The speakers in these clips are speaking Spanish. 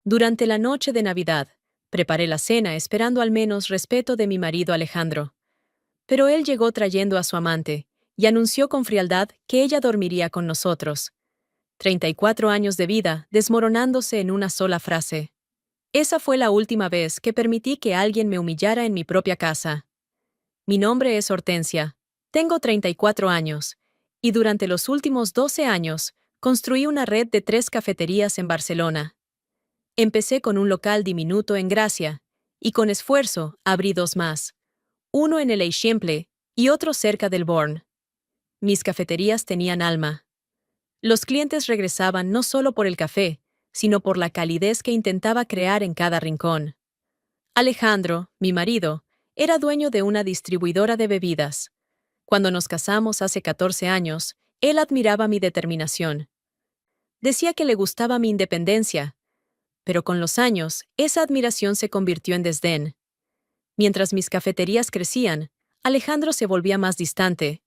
Durante la noche de Navidad, preparé la cena esperando al menos respeto de mi marido Alejandro. Pero él llegó trayendo a su amante, y anunció con frialdad que ella dormiría con nosotros. 34 años de vida desmoronándose en una sola frase. Esa fue la última vez que permití que alguien me humillara en mi propia casa. Mi nombre es Hortensia. Tengo 34 años, y durante los últimos 12 años, construí una red de 3 cafeterías en Barcelona. Empecé con un local diminuto en Gracia, y con esfuerzo abrí 2 más. Uno en el Eixample y otro cerca del Born. Mis cafeterías tenían alma. Los clientes regresaban no solo por el café, sino por la calidez que intentaba crear en cada rincón. Alejandro, mi marido, era dueño de una distribuidora de bebidas. Cuando nos casamos hace 14 años, él admiraba mi determinación. Decía que le gustaba mi independencia, pero con los años, esa admiración se convirtió en desdén. Mientras mis cafeterías crecían, Alejandro se volvía más distante.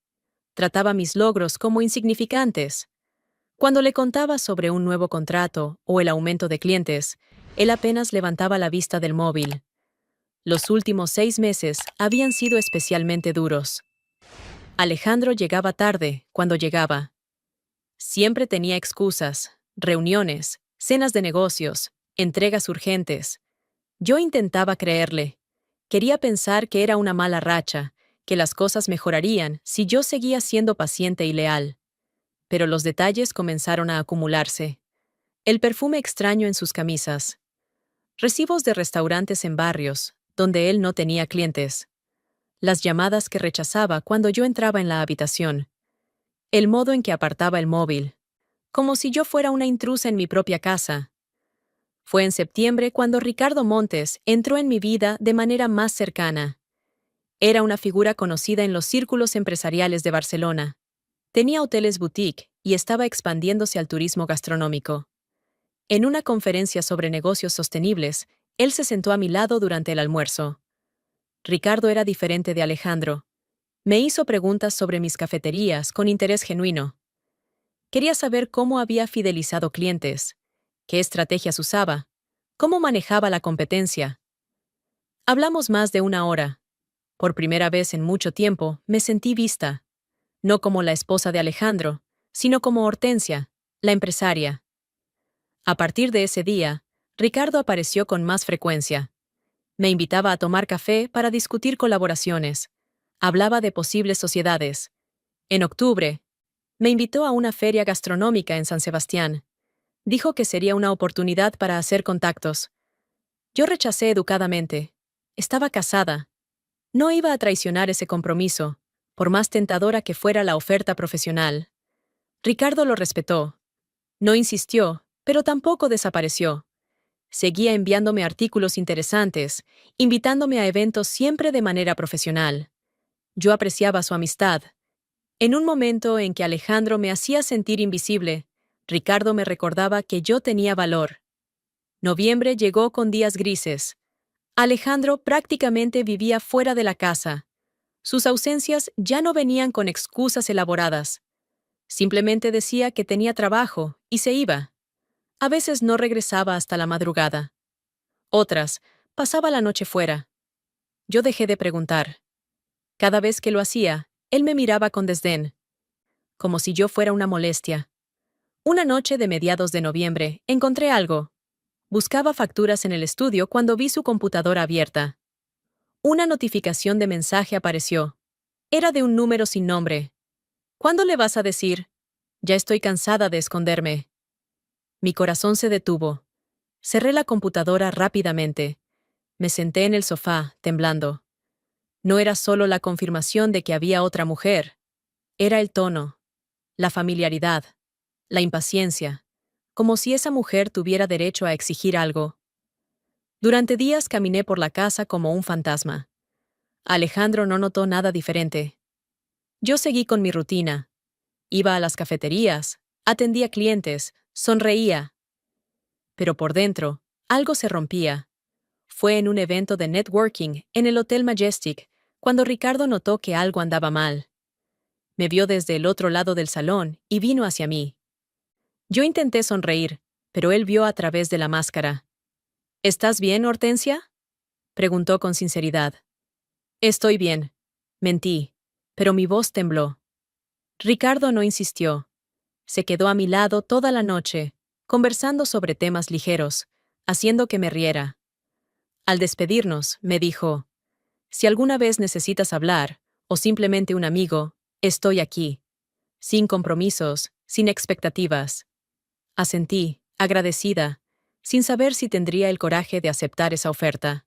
Trataba mis logros como insignificantes. Cuando le contaba sobre un nuevo contrato o el aumento de clientes, él apenas levantaba la vista del móvil. Los últimos 6 meses habían sido especialmente duros. Alejandro llegaba tarde cuando llegaba. Siempre tenía excusas, reuniones, cenas de negocios, entregas urgentes. Yo intentaba creerle. Quería pensar que era una mala racha, que las cosas mejorarían si yo seguía siendo paciente y leal. Pero los detalles comenzaron a acumularse. El perfume extraño en sus camisas. Recibos de restaurantes en barrios, donde él no tenía clientes. Las llamadas que rechazaba cuando yo entraba en la habitación. El modo en que apartaba el móvil. Como si yo fuera una intrusa en mi propia casa. Fue en septiembre cuando Ricardo Montes entró en mi vida de manera más cercana. Era una figura conocida en los círculos empresariales de Barcelona. Tenía hoteles boutique y estaba expandiéndose al turismo gastronómico. En una conferencia sobre negocios sostenibles, él se sentó a mi lado durante el almuerzo. Ricardo era diferente de Alejandro. Me hizo preguntas sobre mis cafeterías con interés genuino. Quería saber cómo había fidelizado clientes, qué estrategias usaba, cómo manejaba la competencia. Hablamos más de 1 hora. Por primera vez en mucho tiempo me sentí vista, no como la esposa de Alejandro, sino como Hortensia, la empresaria. A partir de ese día, Ricardo apareció con más frecuencia. Me invitaba a tomar café para discutir colaboraciones. Hablaba de posibles sociedades. En octubre, me invitó a una feria gastronómica en San Sebastián. Dijo que sería una oportunidad para hacer contactos. Yo rechacé educadamente. Estaba casada. No iba a traicionar ese compromiso, por más tentadora que fuera la oferta profesional. Ricardo lo respetó. No insistió, pero tampoco desapareció. Seguía enviándome artículos interesantes, invitándome a eventos siempre de manera profesional. Yo apreciaba su amistad. En un momento en que Alejandro me hacía sentir invisible, Ricardo me recordaba que yo tenía valor. Noviembre llegó con días grises. Alejandro prácticamente vivía fuera de la casa. Sus ausencias ya no venían con excusas elaboradas. Simplemente decía que tenía trabajo y se iba. A veces no regresaba hasta la madrugada. Otras, pasaba la noche fuera. Yo dejé de preguntar. Cada vez que lo hacía, él me miraba con desdén, como si yo fuera una molestia. Una noche de mediados de noviembre, encontré algo. Buscaba facturas en el estudio cuando vi su computadora abierta. Una notificación de mensaje apareció. Era de un número sin nombre. ¿Cuándo le vas a decir? Ya estoy cansada de esconderme. Mi corazón se detuvo. Cerré la computadora rápidamente. Me senté en el sofá, temblando. No era solo la confirmación de que había otra mujer. Era el tono, la familiaridad, la impaciencia, como si esa mujer tuviera derecho a exigir algo. Durante días caminé por la casa como un fantasma. Alejandro no notó nada diferente. Yo seguí con mi rutina. Iba a las cafeterías, atendía clientes, sonreía. Pero por dentro, algo se rompía. Fue en un evento de networking en el Hotel Majestic, cuando Ricardo notó que algo andaba mal. Me vio desde el otro lado del salón y vino hacia mí. Yo intenté sonreír, pero él vio a través de la máscara. ¿Estás bien, Hortensia? Preguntó con sinceridad. Estoy bien. Mentí, pero mi voz tembló. Ricardo no insistió. Se quedó a mi lado toda la noche, conversando sobre temas ligeros, haciendo que me riera. Al despedirnos, me dijo, si alguna vez necesitas hablar, o simplemente un amigo, estoy aquí. Sin compromisos, sin expectativas. Asentí, agradecida, sin saber si tendría el coraje de aceptar esa oferta.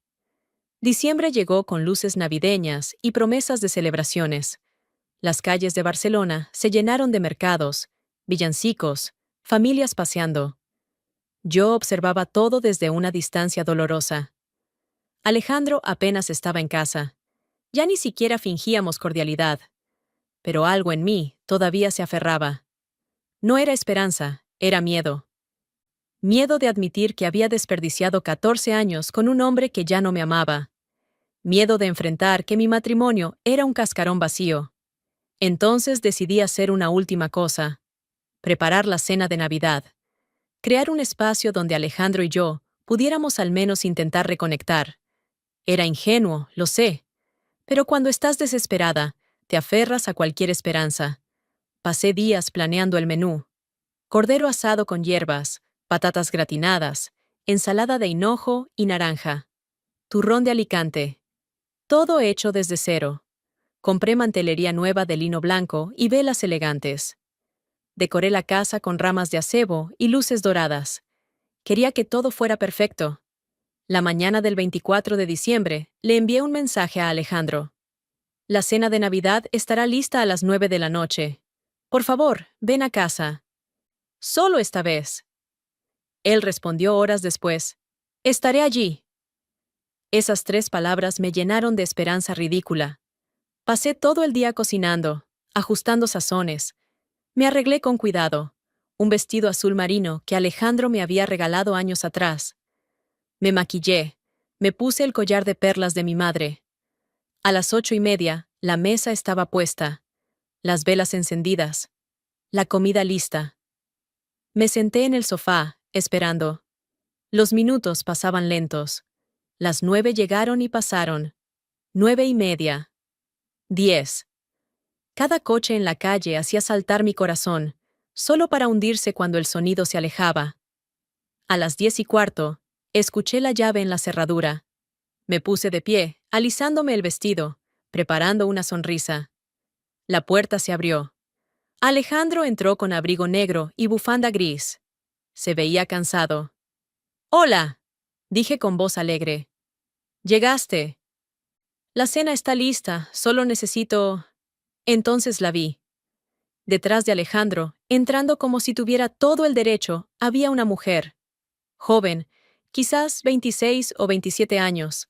Diciembre llegó con luces navideñas y promesas de celebraciones. Las calles de Barcelona se llenaron de mercados, villancicos, familias paseando. Yo observaba todo desde una distancia dolorosa. Alejandro apenas estaba en casa. Ya ni siquiera fingíamos cordialidad. Pero algo en mí todavía se aferraba. No era esperanza, era miedo. Miedo de admitir que había desperdiciado 14 años con un hombre que ya no me amaba. Miedo de enfrentar que mi matrimonio era un cascarón vacío. Entonces decidí hacer una última cosa. Preparar la cena de Navidad. Crear un espacio donde Alejandro y yo pudiéramos al menos intentar reconectar. Era ingenuo, lo sé. Pero cuando estás desesperada, te aferras a cualquier esperanza. Pasé días planeando el menú. Cordero asado con hierbas, patatas gratinadas, ensalada de hinojo y naranja. Turrón de Alicante. Todo hecho desde cero. Compré mantelería nueva de lino blanco y velas elegantes. Decoré la casa con ramas de acebo y luces doradas. Quería que todo fuera perfecto. La mañana del 24 de diciembre, le envié un mensaje a Alejandro. La cena de Navidad estará lista a las 9 de la noche. Por favor, ven a casa. Solo esta vez. Él respondió horas después. Estaré allí. Esas 3 palabras me llenaron de esperanza ridícula. Pasé todo el día cocinando, ajustando sazones. Me arreglé con cuidado. Un vestido azul marino que Alejandro me había regalado años atrás. Me maquillé. Me puse el collar de perlas de mi madre. A las 8:30, la mesa estaba puesta. Las velas encendidas. La comida lista. Me senté en el sofá, esperando. Los minutos pasaban lentos. Las 9 llegaron y pasaron. 9:30. 10. Cada coche en la calle hacía saltar mi corazón, solo para hundirse cuando el sonido se alejaba. A las 10:15, escuché la llave en la cerradura. Me puse de pie, alisándome el vestido, preparando una sonrisa. La puerta se abrió. Alejandro entró con abrigo negro y bufanda gris. Se veía cansado. «Hola», dije con voz alegre. «Llegaste. La cena está lista, solo necesito...». Entonces la vi. Detrás de Alejandro, entrando como si tuviera todo el derecho, había una mujer. Joven, quizás 26 o 27 años.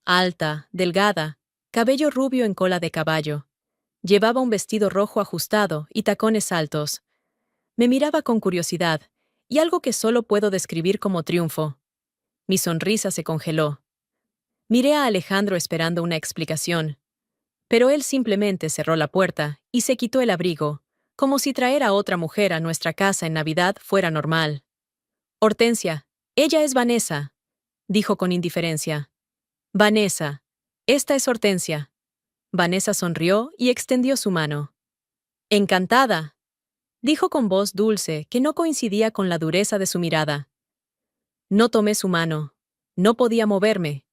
Alta, delgada, cabello rubio en cola de caballo. Llevaba un vestido rojo ajustado y tacones altos. Me miraba con curiosidad, y algo que solo puedo describir como triunfo. Mi sonrisa se congeló. Miré a Alejandro esperando una explicación. Pero él simplemente cerró la puerta y se quitó el abrigo, como si traer a otra mujer a nuestra casa en Navidad fuera normal. «Hortensia, ella es Vanessa», dijo con indiferencia. «Vanessa, esta es Hortensia». Vanessa sonrió y extendió su mano. «Encantada», dijo con voz dulce que no coincidía con la dureza de su mirada. No tomé su mano. No podía moverme.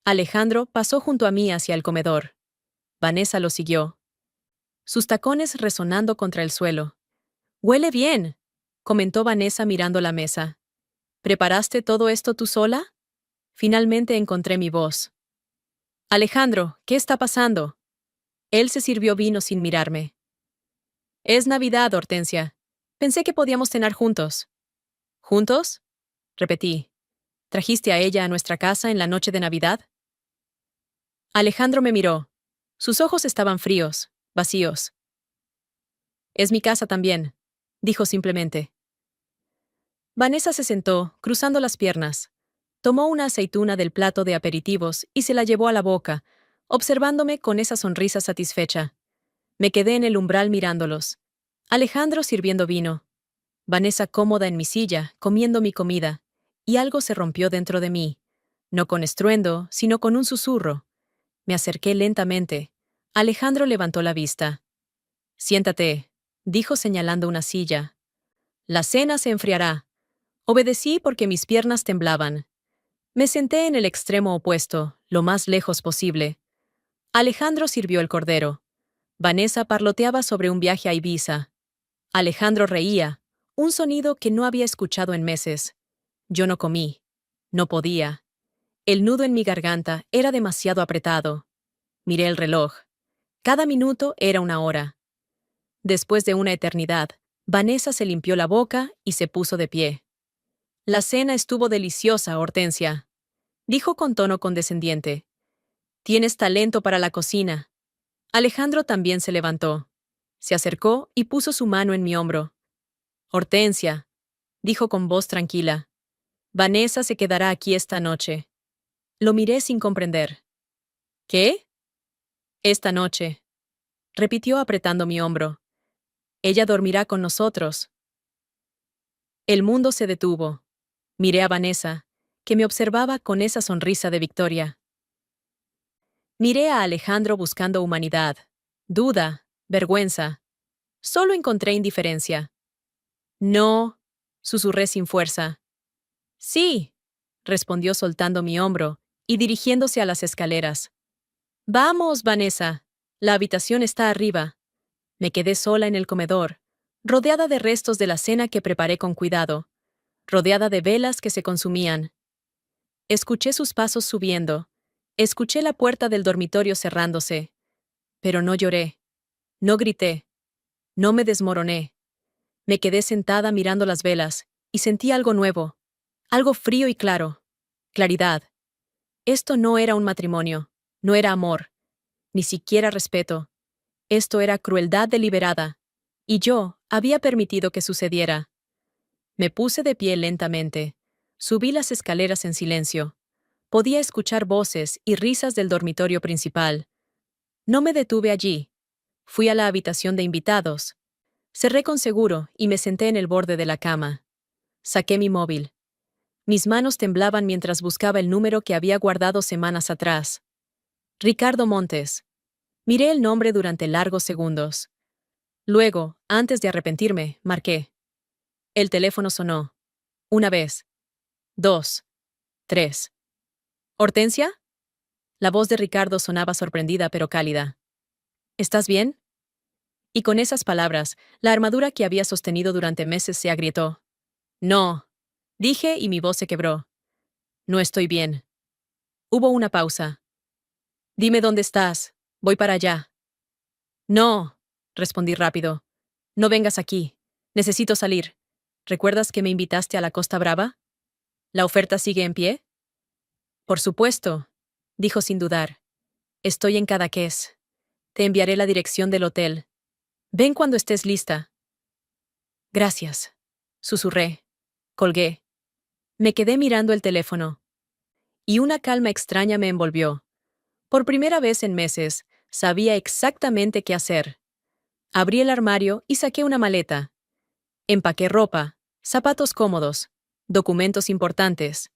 Alejandro pasó junto a mí hacia el comedor. Vanessa lo siguió. Sus tacones resonando contra el suelo. «Huele bien», comentó Vanessa mirando la mesa. «¿Preparaste todo esto tú sola?» Finalmente encontré mi voz. «Alejandro, ¿qué está pasando?» Él se sirvió vino sin mirarme. «Es Navidad, Hortensia. Pensé que podíamos cenar juntos». «¿Juntos?», repetí. «¿Trajiste a ella a nuestra casa en la noche de Navidad?» Alejandro me miró. Sus ojos estaban fríos, vacíos. «Es mi casa también», dijo simplemente. Vanessa se sentó, cruzando las piernas. Tomó una aceituna del plato de aperitivos y se la llevó a la boca, observándome con esa sonrisa satisfecha. Me quedé en el umbral mirándolos. Alejandro sirviendo vino. Vanessa cómoda en mi silla, comiendo mi comida. y algo se rompió dentro de mí, no con estruendo, sino con un susurro. Me acerqué lentamente. Alejandro levantó la vista. «Siéntate», dijo señalando una silla. «La cena se enfriará». Obedecí porque mis piernas temblaban. Me senté en el extremo opuesto, lo más lejos posible. Alejandro sirvió el cordero. Vanessa parloteaba sobre un viaje a Ibiza. Alejandro reía, un sonido que no había escuchado en meses. Yo no comí. No podía. El nudo en mi garganta era demasiado apretado. Miré el reloj. Cada minuto era una hora. Después de una eternidad, Vanessa se limpió la boca y se puso de pie. «La cena estuvo deliciosa, Hortensia», dijo con tono condescendiente. «Tienes talento para la cocina». Alejandro también se levantó. Se acercó y puso su mano en mi hombro. «Hortensia», dijo con voz tranquila. «Vanessa se quedará aquí esta noche». Lo miré sin comprender. «¿Qué?» «Esta noche», repitió apretando mi hombro. «Ella dormirá con nosotros». El mundo se detuvo. Miré a Vanessa, que me observaba con esa sonrisa de victoria. Miré a Alejandro buscando humanidad, duda, vergüenza. Solo encontré indiferencia. «No», susurré sin fuerza. «Sí», respondió soltando mi hombro y dirigiéndose a las escaleras. «Vamos, Vanessa. La habitación está arriba». Me quedé sola en el comedor, rodeada de restos de la cena que preparé con cuidado, rodeada de velas que se consumían. Escuché sus pasos subiendo, escuché la puerta del dormitorio cerrándose, pero no lloré, no grité, no me desmoroné. Me quedé sentada mirando las velas y sentí algo nuevo, algo frío y claro, claridad. Esto no era un matrimonio, no era amor, ni siquiera respeto. Esto era crueldad deliberada, y yo había permitido que sucediera. Me puse de pie lentamente. Subí las escaleras en silencio. Podía escuchar voces y risas del dormitorio principal. No me detuve allí. Fui a la habitación de invitados. Cerré con seguro y me senté en el borde de la cama. Saqué mi móvil. Mis manos temblaban mientras buscaba el número que había guardado semanas atrás. Ricardo Montes. Miré el nombre durante largos segundos. Luego, antes de arrepentirme, marqué. El teléfono sonó. Una vez. 2. 3. ¿Hortensia? La voz de Ricardo sonaba sorprendida pero cálida. ¿Estás bien? Y con esas palabras, la armadura que había sostenido durante meses se agrietó. No, dije y mi voz se quebró. No estoy bien. Hubo una pausa. Dime dónde estás. Voy para allá. No, respondí rápido. No vengas aquí. Necesito salir. ¿Recuerdas que me invitaste a la Costa Brava? ¿La oferta sigue en pie? Por supuesto, dijo sin dudar. Estoy en Cadaqués. Te enviaré la dirección del hotel. Ven cuando estés lista. Gracias, susurré. Colgué. Me quedé mirando el teléfono. Y una calma extraña me envolvió. Por primera vez en meses, sabía exactamente qué hacer. Abrí el armario y saqué una maleta. Empaqué ropa, zapatos cómodos, documentos importantes,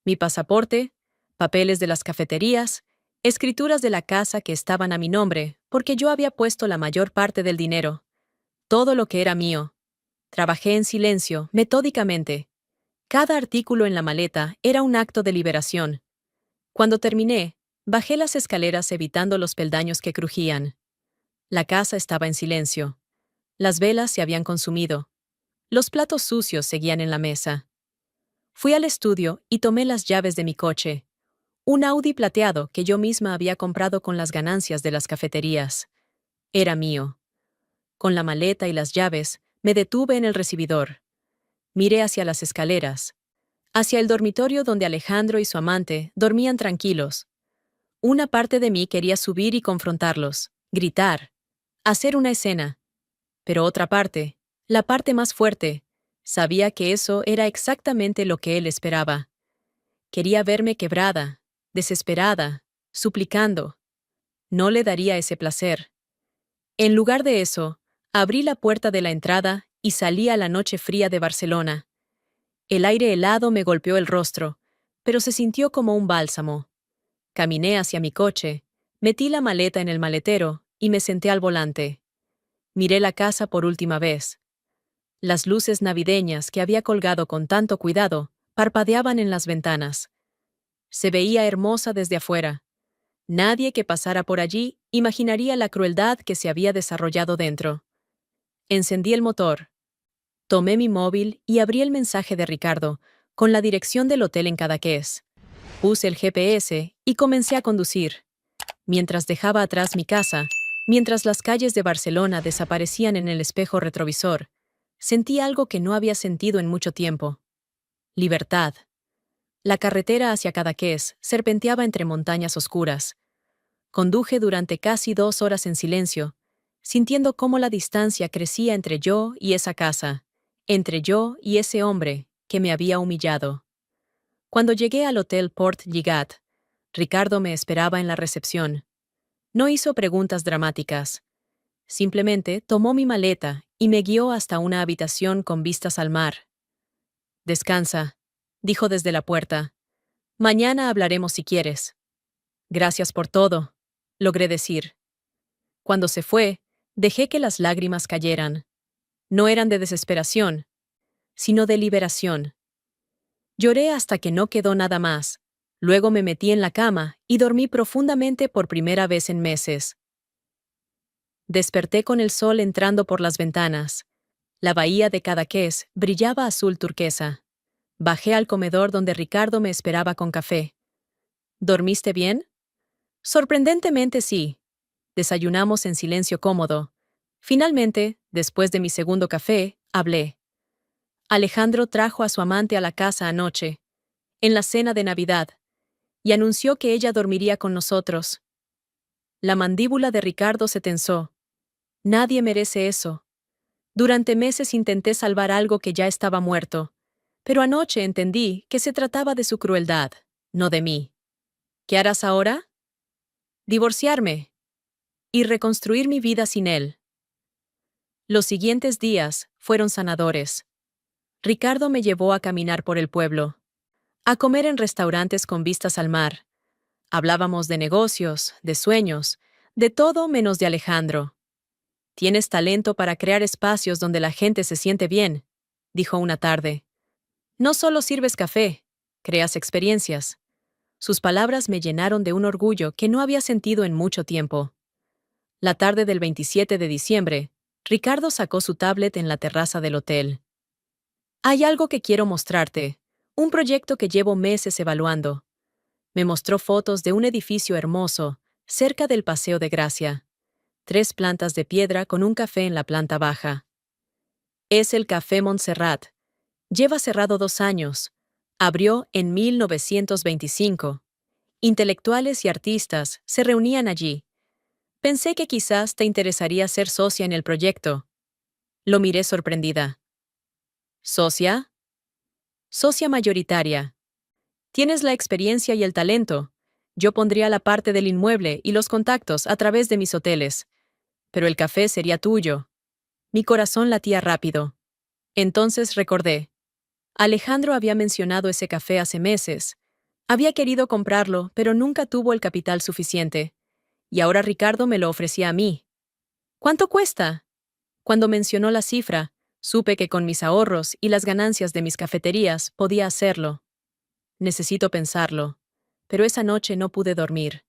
mi pasaporte, papeles de las cafeterías, escrituras de la casa que estaban a mi nombre, porque yo había puesto la mayor parte del dinero. Todo lo que era mío. Trabajé en silencio, metódicamente. Cada artículo en la maleta era un acto de liberación. Cuando terminé, bajé las escaleras evitando los peldaños que crujían. La casa estaba en silencio. Las velas se habían consumido. Los platos sucios seguían en la mesa. Fui al estudio y tomé las llaves de mi coche. Un Audi plateado que yo misma había comprado con las ganancias de las cafeterías. Era mío. Con la maleta y las llaves, me detuve en el recibidor. Miré hacia las escaleras, hacia el dormitorio donde Alejandro y su amante dormían tranquilos. Una parte de mí quería subir y confrontarlos, gritar, hacer una escena. Pero otra parte, la parte más fuerte, sabía que eso era exactamente lo que él esperaba. Quería verme quebrada, desesperada, suplicando. No le daría ese placer. En lugar de eso, abrí la puerta de la entrada y salí a la noche fría de Barcelona. El aire helado me golpeó el rostro, pero se sintió como un bálsamo. Caminé hacia mi coche, metí la maleta en el maletero y me senté al volante. Miré la casa por última vez. Las luces navideñas que había colgado con tanto cuidado parpadeaban en las ventanas. Se veía hermosa desde afuera. Nadie que pasara por allí imaginaría la crueldad que se había desarrollado dentro. Encendí el motor. Tomé mi móvil y abrí el mensaje de Ricardo, con la dirección del hotel en Cadaqués. Puse el GPS y comencé a conducir. Mientras dejaba atrás mi casa, mientras las calles de Barcelona desaparecían en el espejo retrovisor, sentí algo que no había sentido en mucho tiempo. Libertad. La carretera hacia Cadaqués serpenteaba entre montañas oscuras. Conduje durante casi 2 horas en silencio, sintiendo cómo la distancia crecía entre yo y esa casa, entre yo y ese hombre que me había humillado. Cuando llegué al Hotel Port Lligat, Ricardo me esperaba en la recepción. No hizo preguntas dramáticas. Simplemente tomó mi maleta y me guió hasta una habitación con vistas al mar. «Descansa», dijo desde la puerta. «Mañana hablaremos si quieres». «Gracias por todo», logré decir. Cuando se fue, dejé que las lágrimas cayeran. No eran de desesperación, sino de liberación. Lloré hasta que no quedó nada más. Luego me metí en la cama y dormí profundamente por primera vez en meses. Desperté con el sol entrando por las ventanas. La bahía de Cadaqués brillaba azul turquesa. Bajé al comedor donde Ricardo me esperaba con café. ¿Dormiste bien? Sorprendentemente sí. Desayunamos en silencio cómodo. Finalmente, después de mi segundo café, hablé. Alejandro trajo a su amante a la casa anoche, en la cena de Navidad, y anunció que ella dormiría con nosotros. La mandíbula de Ricardo se tensó. Nadie merece eso. Durante meses intenté salvar algo que ya estaba muerto, pero anoche entendí que se trataba de su crueldad, no de mí. ¿Qué harás ahora? Divorciarme y reconstruir mi vida sin él. Los siguientes días fueron sanadores. Ricardo me llevó a caminar por el pueblo, a comer en restaurantes con vistas al mar. Hablábamos de negocios, de sueños, de todo menos de Alejandro. «Tienes talento para crear espacios donde la gente se siente bien», dijo una tarde. «No solo sirves café, creas experiencias». Sus palabras me llenaron de un orgullo que no había sentido en mucho tiempo. La tarde del 27 de diciembre, Ricardo sacó su tablet en la terraza del hotel. «Hay algo que quiero mostrarte, un proyecto que llevo meses evaluando». Me mostró fotos de un edificio hermoso, cerca del Paseo de Gracia. 3 plantas de piedra con un café en la planta baja. Es el Café Montserrat. Lleva cerrado 2 años. Abrió en 1925. Intelectuales y artistas se reunían allí. Pensé que quizás te interesaría ser socia en el proyecto. Lo miré sorprendida. ¿Socia? Socia mayoritaria. Tienes la experiencia y el talento. Yo pondría la parte del inmueble y los contactos a través de mis hoteles. Pero el café sería tuyo. Mi corazón latía rápido. Entonces recordé. Alejandro había mencionado ese café hace meses. Había querido comprarlo, pero nunca tuvo el capital suficiente. Y ahora Ricardo me lo ofrecía a mí. ¿Cuánto cuesta? Cuando mencionó la cifra, supe que con mis ahorros y las ganancias de mis cafeterías podía hacerlo. Necesito pensarlo. Pero esa noche no pude dormir.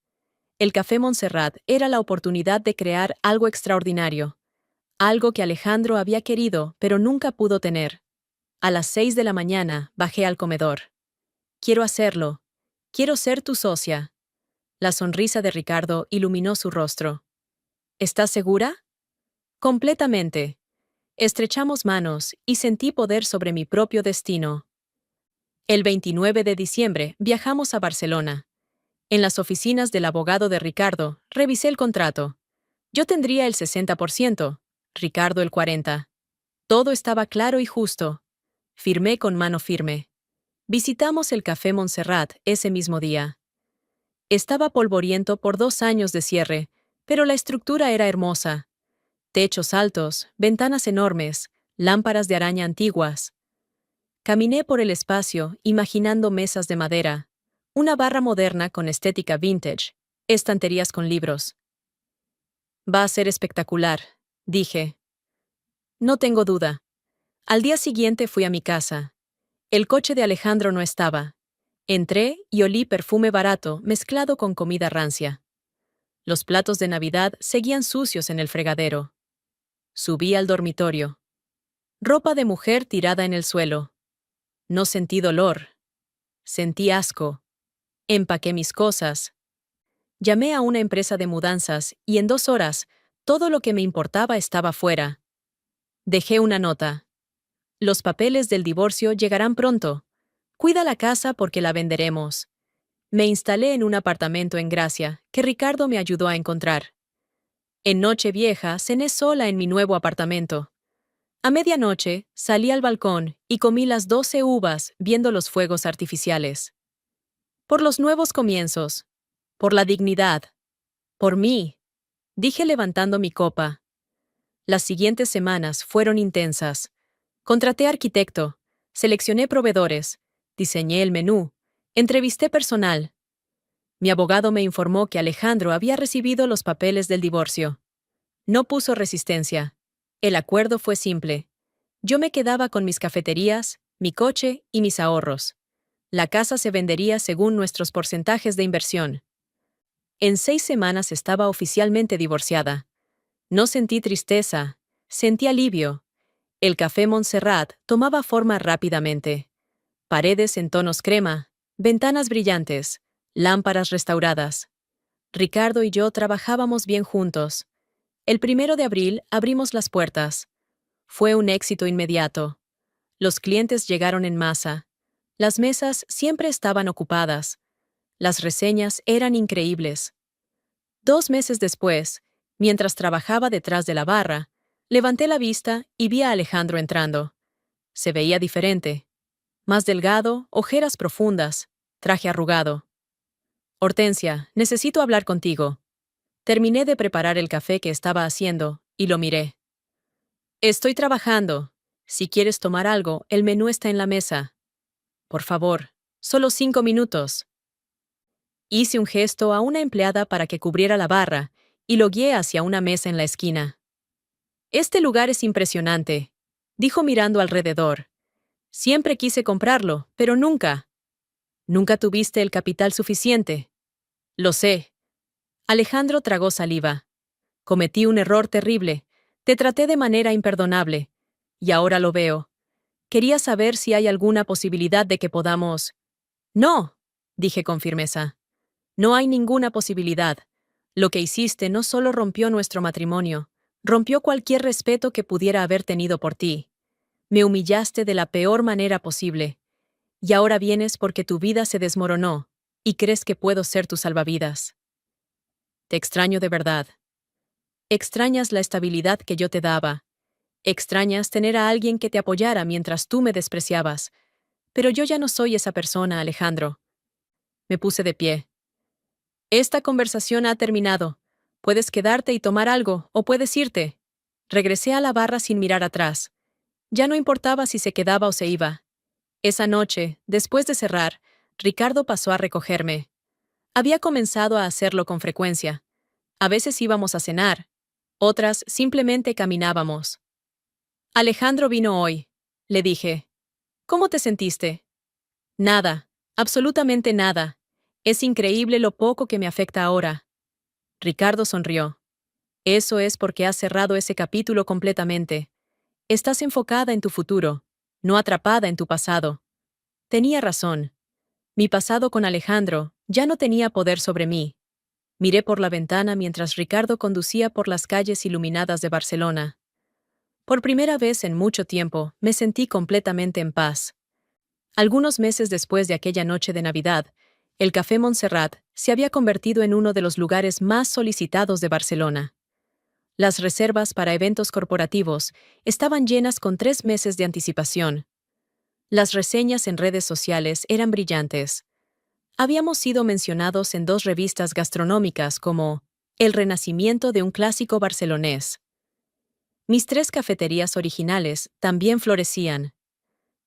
El Café Montserrat era la oportunidad de crear algo extraordinario. Algo que Alejandro había querido, pero nunca pudo tener. A las 6 de la mañana bajé al comedor. Quiero hacerlo. Quiero ser tu socia. La sonrisa de Ricardo iluminó su rostro. ¿Estás segura? Completamente. Estrechamos manos y sentí poder sobre mi propio destino. El 29 de diciembre viajamos a Barcelona. En las oficinas del abogado de Ricardo, revisé el contrato. Yo tendría el 60%, Ricardo el 40%. Todo estaba claro y justo. Firmé con mano firme. Visitamos el Café Montserrat ese mismo día. Estaba polvoriento por 2 años de cierre, pero la estructura era hermosa. Techos altos, ventanas enormes, lámparas de araña antiguas. Caminé por el espacio, imaginando mesas de madera, una barra moderna con estética vintage, estanterías con libros. Va a ser espectacular, dije. No tengo duda. Al día siguiente fui a mi casa. El coche de Alejandro no estaba. Entré y olí perfume barato mezclado con comida rancia. Los platos de Navidad seguían sucios en el fregadero. Subí al dormitorio. Ropa de mujer tirada en el suelo. No sentí dolor. Sentí asco. Empaqué mis cosas. Llamé a una empresa de mudanzas y en 2 horas, todo lo que me importaba estaba fuera. Dejé una nota. Los papeles del divorcio llegarán pronto. Cuida la casa porque la venderemos. Me instalé en un apartamento en Gracia, que Ricardo me ayudó a encontrar. En Nochevieja cené sola en mi nuevo apartamento. A medianoche salí al balcón y comí las 12 uvas viendo los fuegos artificiales. Por los nuevos comienzos. Por la dignidad. Por mí. Dije levantando mi copa. Las siguientes semanas fueron intensas. Contraté arquitecto, seleccioné proveedores, diseñé el menú, entrevisté personal. Mi abogado me informó que Alejandro había recibido los papeles del divorcio. No puso resistencia. El acuerdo fue simple. Yo me quedaba con mis cafeterías, mi coche y mis ahorros. La casa se vendería según nuestros porcentajes de inversión. En 6 semanas estaba oficialmente divorciada. No sentí tristeza, sentí alivio. El café Montserrat tomaba forma rápidamente. Paredes en tonos crema, ventanas brillantes, lámparas restauradas. Ricardo y yo trabajábamos bien juntos. El 1 de abril abrimos las puertas. Fue un éxito inmediato. Los clientes llegaron en masa. Las mesas siempre estaban ocupadas. Las reseñas eran increíbles. 2 meses después, mientras trabajaba detrás de la barra, levanté la vista y vi a Alejandro entrando. Se veía diferente. Más delgado, ojeras profundas, traje arrugado. Hortensia, necesito hablar contigo. Terminé de preparar el café que estaba haciendo y lo miré. Estoy trabajando. Si quieres tomar algo, el menú está en la mesa. Por favor, solo 5 minutos. Hice un gesto a una empleada para que cubriera la barra y lo guié hacia una mesa en la esquina. Este lugar es impresionante, dijo mirando alrededor. Siempre quise comprarlo, pero nunca. Nunca tuviste el capital suficiente. Lo sé. Alejandro tragó saliva. Cometí un error terrible. Te traté de manera imperdonable. Y ahora lo veo. Quería saber si hay alguna posibilidad de que podamos... No, dije con firmeza. No hay ninguna posibilidad. Lo que hiciste no solo rompió nuestro matrimonio, rompió cualquier respeto que pudiera haber tenido por ti. Me humillaste de la peor manera posible. Y ahora vienes porque tu vida se desmoronó, y crees que puedo ser tu salvavidas. Te extraño de verdad. Extrañas la estabilidad que yo te daba. Extrañas tener a alguien que te apoyara mientras tú me despreciabas. Pero yo ya no soy esa persona, Alejandro. Me puse de pie. Esta conversación ha terminado. Puedes quedarte y tomar algo, o puedes irte. Regresé a la barra sin mirar atrás. Ya no importaba si se quedaba o se iba. Esa noche, después de cerrar, Ricardo pasó a recogerme. Había comenzado a hacerlo con frecuencia. A veces íbamos a cenar. Otras simplemente caminábamos. Alejandro vino hoy, le dije. ¿Cómo te sentiste? Nada, absolutamente nada. Es increíble lo poco que me afecta ahora. Ricardo sonrió. Eso es porque has cerrado ese capítulo completamente. Estás enfocada en tu futuro, no atrapada en tu pasado. Tenía razón. Mi pasado con Alejandro ya no tenía poder sobre mí. Miré por la ventana mientras Ricardo conducía por las calles iluminadas de Barcelona. Por primera vez en mucho tiempo, me sentí completamente en paz. Algunos meses después de aquella noche de Navidad, el Café Montserrat se había convertido en uno de los lugares más solicitados de Barcelona. Las reservas para eventos corporativos estaban llenas con 3 meses de anticipación. Las reseñas en redes sociales eran brillantes. Habíamos sido mencionados en 2 revistas gastronómicas como El renacimiento de un clásico barcelonés. Mis 3 cafeterías originales también florecían.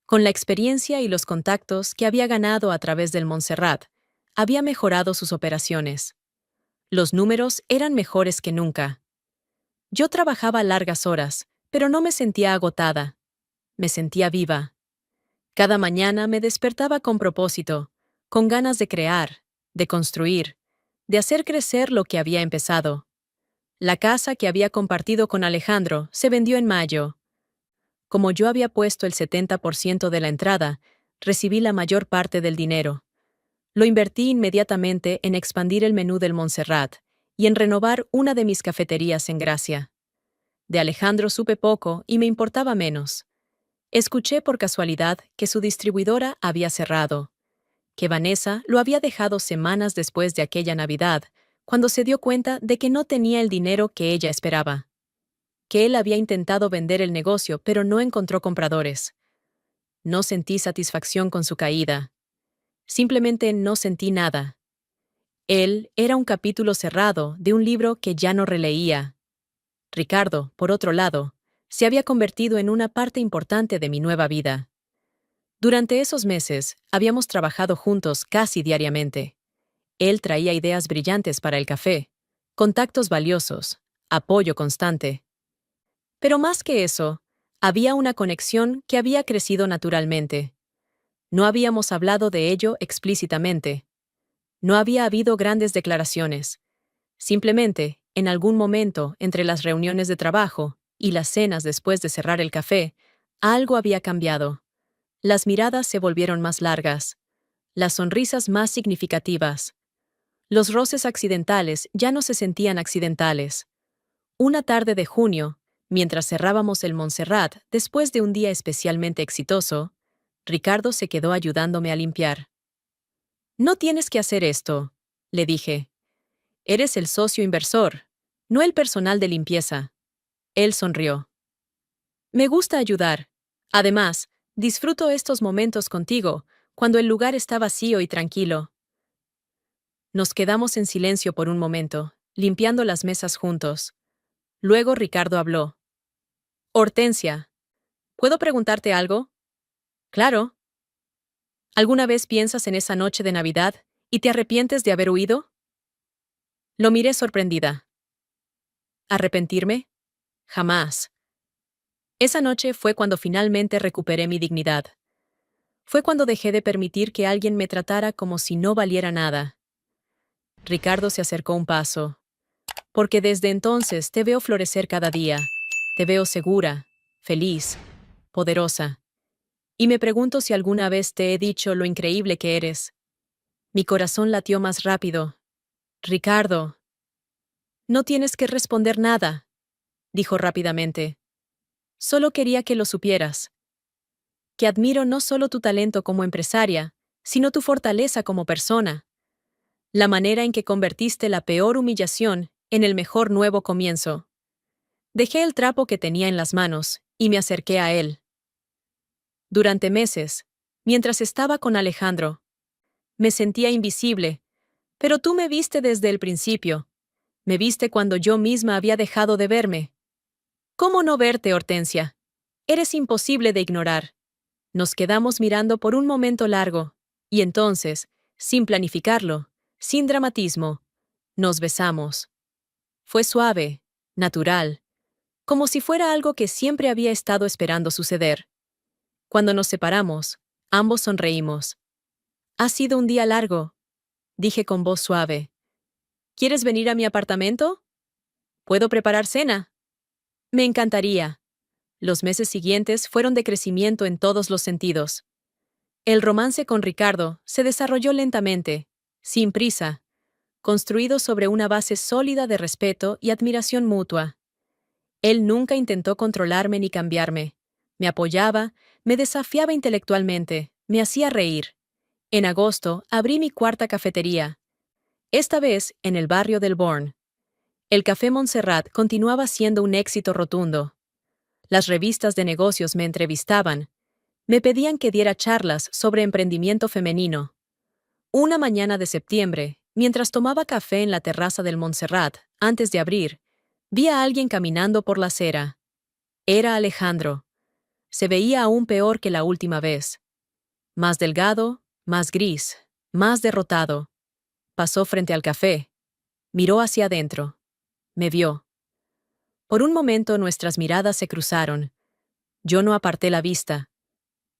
Con la experiencia y los contactos que había ganado a través del Montserrat, había mejorado sus operaciones. Los números eran mejores que nunca. Yo trabajaba largas horas, pero no me sentía agotada. Me sentía viva. Cada mañana me despertaba con propósito, con ganas de crear, de construir, de hacer crecer lo que había empezado. La casa que había compartido con Alejandro se vendió en mayo. Como yo había puesto el 70% de la entrada, recibí la mayor parte del dinero. Lo invertí inmediatamente en expandir el menú del Montserrat y en renovar una de mis cafeterías en Gracia. De Alejandro supe poco y me importaba menos. Escuché por casualidad que su distribuidora había cerrado, que Vanessa lo había dejado semanas después de aquella Navidad, cuando se dio cuenta de que no tenía el dinero que ella esperaba, que él había intentado vender el negocio pero no encontró compradores. No sentí satisfacción con su caída. Simplemente no sentí nada. Él era un capítulo cerrado de un libro que ya no releía. Ricardo, por otro lado, se había convertido en una parte importante de mi nueva vida. Durante esos meses, habíamos trabajado juntos casi diariamente. Él traía ideas brillantes para el café, contactos valiosos, apoyo constante. Pero más que eso, había una conexión que había crecido naturalmente. No habíamos hablado de ello explícitamente. No había habido grandes declaraciones. Simplemente, en algún momento, entre las reuniones de trabajo y las cenas después de cerrar el café, algo había cambiado. Las miradas se volvieron más largas, las sonrisas más significativas. Los roces accidentales ya no se sentían accidentales. Una tarde de junio, mientras cerrábamos el Montserrat después de un día especialmente exitoso, Ricardo se quedó ayudándome a limpiar. «No tienes que hacer esto», le dije. «Eres el socio inversor, no el personal de limpieza». Él sonrió. «Me gusta ayudar. Además, disfruto estos momentos contigo, cuando el lugar está vacío y tranquilo». Nos quedamos en silencio por un momento, limpiando las mesas juntos. Luego Ricardo habló. «Hortensia, ¿puedo preguntarte algo?» «Claro». «¿Alguna vez piensas en esa noche de Navidad y te arrepientes de haber huido?» Lo miré sorprendida. ¿Arrepentirme? Jamás. Esa noche fue cuando finalmente recuperé mi dignidad. Fue cuando dejé de permitir que alguien me tratara como si no valiera nada. Ricardo se acercó un paso. «Porque desde entonces te veo florecer cada día. Te veo segura, feliz, poderosa. Y me pregunto si alguna vez te he dicho lo increíble que eres». Mi corazón latió más rápido. «Ricardo». «No tienes que responder nada», dijo rápidamente. «Solo quería que lo supieras. Que admiro no solo tu talento como empresaria, sino tu fortaleza como persona. La manera en que convertiste la peor humillación en el mejor nuevo comienzo». Dejé el trapo que tenía en las manos y me acerqué a él. Durante meses, mientras estaba con Alejandro, me sentía invisible, pero tú me viste desde el principio. Me viste cuando yo misma había dejado de verme. ¿Cómo no verte, Hortensia? Eres imposible de ignorar. Nos quedamos mirando por un momento largo, y entonces, sin planificarlo, sin dramatismo, nos besamos. Fue suave, natural, como si fuera algo que siempre había estado esperando suceder. Cuando nos separamos, ambos sonreímos. «Ha sido un día largo», dije con voz suave. «¿Quieres venir a mi apartamento? ¿Puedo preparar cena?» «Me encantaría». Los meses siguientes fueron de crecimiento en todos los sentidos. El romance con Ricardo se desarrolló lentamente, sin prisa, construido sobre una base sólida de respeto y admiración mutua. Él nunca intentó controlarme ni cambiarme. Me apoyaba, me desafiaba intelectualmente, me hacía reír. En agosto abrí mi cuarta cafetería, esta vez en el barrio del Born. El Café Montserrat continuaba siendo un éxito rotundo. Las revistas de negocios me entrevistaban, me pedían que diera charlas sobre emprendimiento femenino. Una mañana de septiembre, mientras tomaba café en la terraza del Montserrat, antes de abrir, vi a alguien caminando por la acera. Era Alejandro. Se veía aún peor que la última vez. Más delgado, más gris, más derrotado. Pasó frente al café. Miró hacia adentro. Me vio. Por un momento nuestras miradas se cruzaron. Yo no aparté la vista.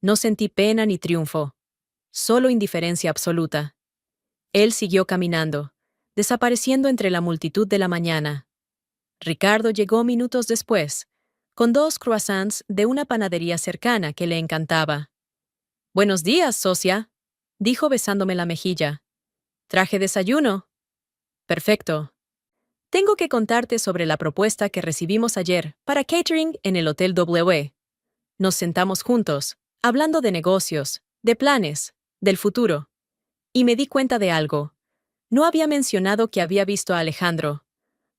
No sentí pena ni triunfo. Solo indiferencia absoluta. Él siguió caminando, desapareciendo entre la multitud de la mañana. Ricardo llegó minutos después, con 2 croissants de una panadería cercana que le encantaba. «Buenos días, socia», dijo besándome la mejilla. «Traje desayuno». «Perfecto. Tengo que contarte sobre la propuesta que recibimos ayer para catering en el Hotel W. Nos sentamos juntos, hablando de negocios, de planes, del futuro. Y me di cuenta de algo. No había mencionado que había visto a Alejandro,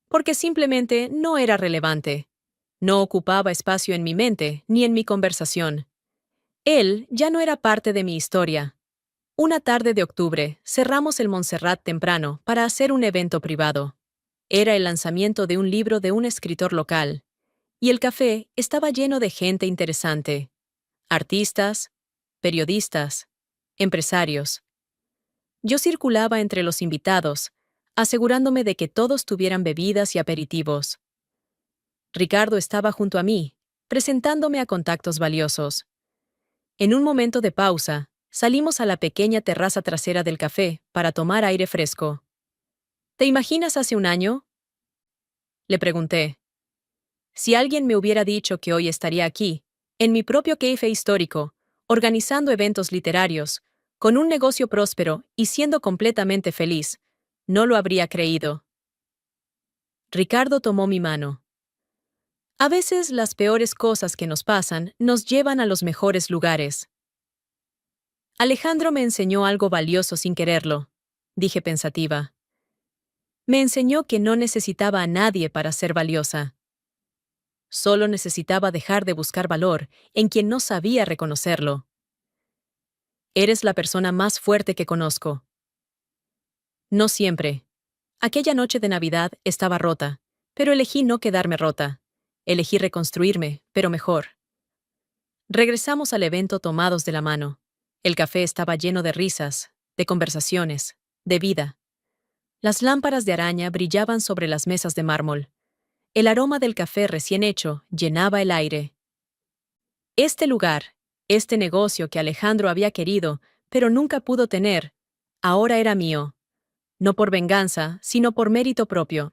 porque simplemente no era relevante. No ocupaba espacio en mi mente ni en mi conversación. Él ya no era parte de mi historia. Una tarde de octubre, cerramos el Montserrat temprano para hacer un evento privado. Era el lanzamiento de un libro de un escritor local, y el café estaba lleno de gente interesante. Artistas, periodistas, empresarios. Yo circulaba entre los invitados, asegurándome de que todos tuvieran bebidas y aperitivos. Ricardo estaba junto a mí, presentándome a contactos valiosos. En un momento de pausa, salimos a la pequeña terraza trasera del café para tomar aire fresco. ¿Te imaginas hace un año?, le pregunté. Si alguien me hubiera dicho que hoy estaría aquí, en mi propio café histórico, organizando eventos literarios, con un negocio próspero y siendo completamente feliz, no lo habría creído. Ricardo tomó mi mano. A veces las peores cosas que nos pasan nos llevan a los mejores lugares. Alejandro me enseñó algo valioso sin quererlo, dije pensativa. Me enseñó que no necesitaba a nadie para ser valiosa. Solo necesitaba dejar de buscar valor en quien no sabía reconocerlo. Eres la persona más fuerte que conozco. No siempre. Aquella noche de Navidad estaba rota, pero elegí no quedarme rota. Elegí reconstruirme, pero mejor. Regresamos al evento tomados de la mano. El café estaba lleno de risas, de conversaciones, de vida. Las lámparas de araña brillaban sobre las mesas de mármol. El aroma del café recién hecho llenaba el aire. Este lugar, este negocio que Alejandro había querido, pero nunca pudo tener, ahora era mío. No por venganza, sino por mérito propio.